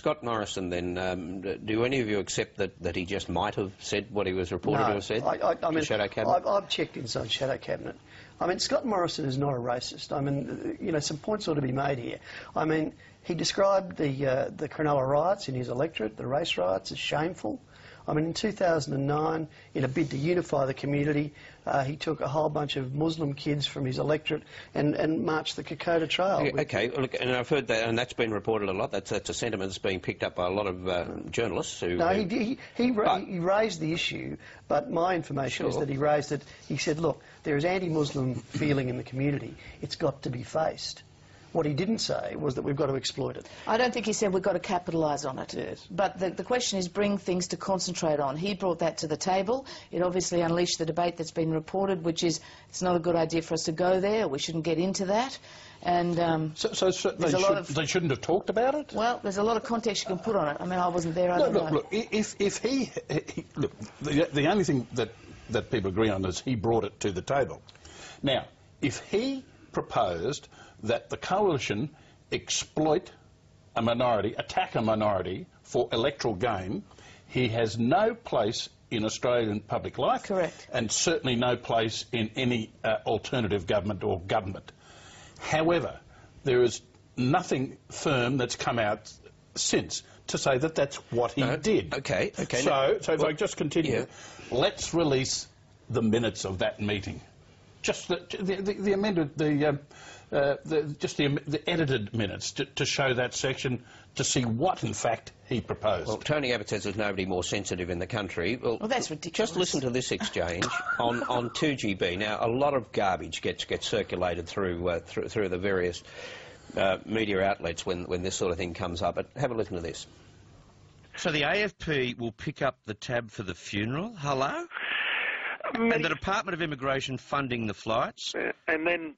Scott Morrison, then, do any of you accept that he just might have said what he was reported to have said? I mean, Shadow Cabinet? I've checked inside Shadow Cabinet. I mean, Scott Morrison is not a racist. I mean, you know, some points ought to be made here. I mean, he described the Cronulla riots in his electorate, the race riots, as shameful. I mean, in 2009, in a bid to unify the community, he took a whole bunch of Muslim kids from his electorate and marched the Kokoda Trail. Okay, look, and I've heard that, and that's been reported a lot. That's a sentiment that's being picked up by a lot of journalists who... No, he raised the issue, but my information is that he raised it. He said, look, there is anti-Muslim feeling in the community. It's got to be faced. What he didn't say was that we've got to exploit it. I don't think he said we've got to capitalise on it. Yes. But the question is bring things to concentrate on. He brought that to the table. It obviously unleashed the debate that's been reported, which is it's not a good idea for us to go there. We shouldn't get into that. And so they shouldn't have talked about it? Well, there's a lot of context you can put on it. I mean, I wasn't there. I don't know. Look, if he look, the only thing that people agree on is he brought it to the table. Now, if he proposed that the coalition exploit a minority, attack a minority for electoral gain, he has no place in Australian public life. Correct. And certainly no place in any alternative government or government. However, there is nothing firm that's come out since to say that that's what he did. Okay. So if I just continue, let's release the minutes of that meeting. Just the amended, the edited minutes to show that section to see what, in fact, he proposed. Well, Tony Abbott says there's nobody more sensitive in the country. Well, that's ridiculous. Just listen to this exchange on 2GB. Now, a lot of garbage gets circulated through the various media outlets when this sort of thing comes up. But have a listen to this. So the AFP will pick up the tab for the funeral? Hello? And the Department of Immigration funding the flights? And then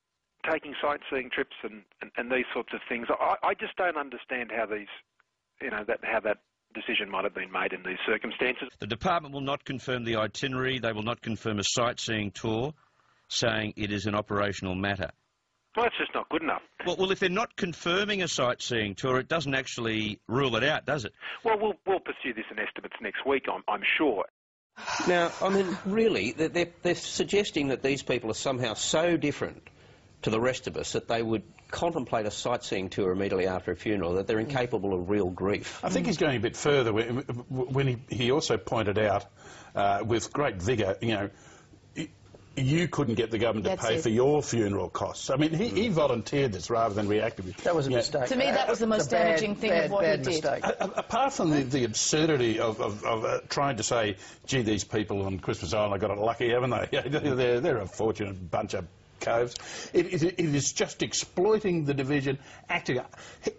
taking sightseeing trips and these sorts of things. I just don't understand how these, how that decision might have been made in these circumstances. The department will not confirm the itinerary. They will not confirm a sightseeing tour, saying it is an operational matter. Well, that's just not good enough. Well, if they're not confirming a sightseeing tour, it doesn't actually rule it out, does it? Well, we'll pursue this in estimates next week, I'm sure. Now, I mean, really, they're suggesting that these people are somehow so different to the rest of us that they would contemplate a sightseeing tour immediately after a funeral, that they're incapable of real grief. I think he's going a bit further when he also pointed out with great vigour, you couldn't get the government to pay for your funeral costs. I mean, he volunteered this rather than reactively. That was a mistake. To me, that was the most damaging thing of what he did. Apart from the absurdity of trying to say, gee, these people on Christmas Island got it lucky, haven't they? They're a fortunate bunch of coves. It is just exploiting the division, acting...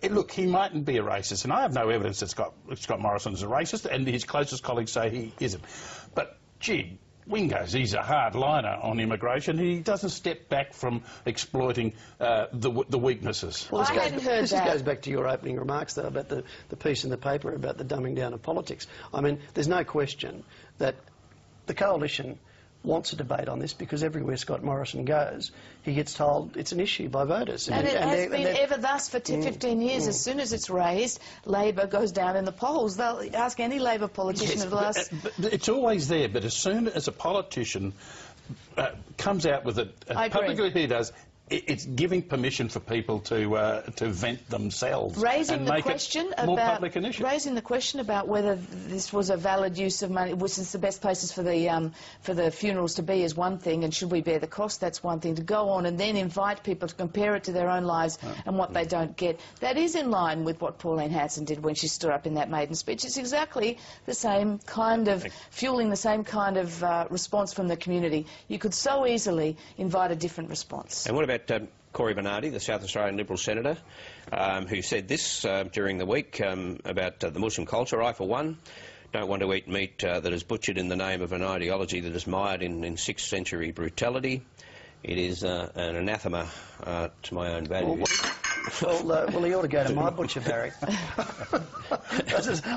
Look, he mightn't be a racist, and I have no evidence that Scott Morrison's a racist, and his closest colleagues say he isn't. But, gee, Wingo's, he's a hard liner on immigration. He doesn't step back from exploiting the weaknesses. Well, this goes back to your opening remarks, though, about the piece in the paper about the dumbing down of politics. I mean, there's no question that the coalition wants a debate on this because everywhere Scott Morrison goes, he gets told it's an issue by voters. And it has been ever thus for 15 years. As soon as it's raised, Labor goes down in the polls. They'll ask any Labor politician of the last... But it's always there, but as soon as a politician comes out with it, publicly he does, it's giving permission for people to vent themselves and make it more public an issue. Raising the question about whether this was a valid use of money, which is the best places for the funerals to be, is one thing, and should we bear the cost, that's one thing. To go on and then invite people to compare it to their own lives and what they don't get, that is in line with what Pauline Hanson did when she stood up in that maiden speech. It's exactly the same kind of, fueling the same kind of response from the community. You could so easily invite a different response. And what about Corey Bernardi, the South Australian Liberal Senator, who said this during the week about the Muslim culture? I, for one, don't want to eat meat that is butchered in the name of an ideology that is mired in 6th century brutality. It is an anathema to my own values. Well, he ought to go to my butcher, Barry. I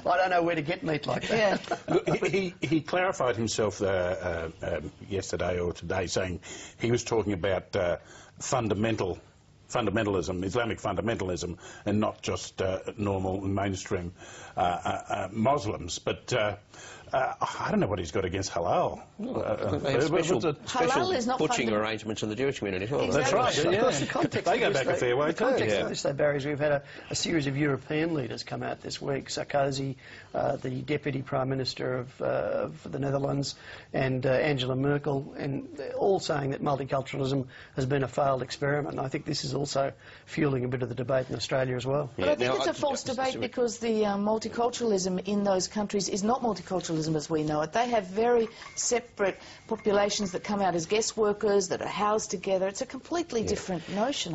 don't know where to get meat like that. Look, he clarified himself yesterday or today, saying he was talking about fundamental fundamentalism, Islamic fundamentalism, and not just normal mainstream Muslims. But I don't know what he's got against halal. They have special Halal is not butchering arrangements in the Jewish community as well. Exactly. That's right. Of course, the context They of go this, back a fair way the too. context Yeah. of this, though, Barry, is we've had a series of European leaders come out this week. Sarkozy, the Deputy Prime Minister of the Netherlands, and Angela Merkel, and all saying that multiculturalism has been a failed experiment. And I think this is also fueling a bit of the debate in Australia as well. But I think it's a false debate because the multiculturalism in those countries is not multiculturalism as we know it. They have very separate populations that come out as guest workers, that are housed together. It's a completely different notion.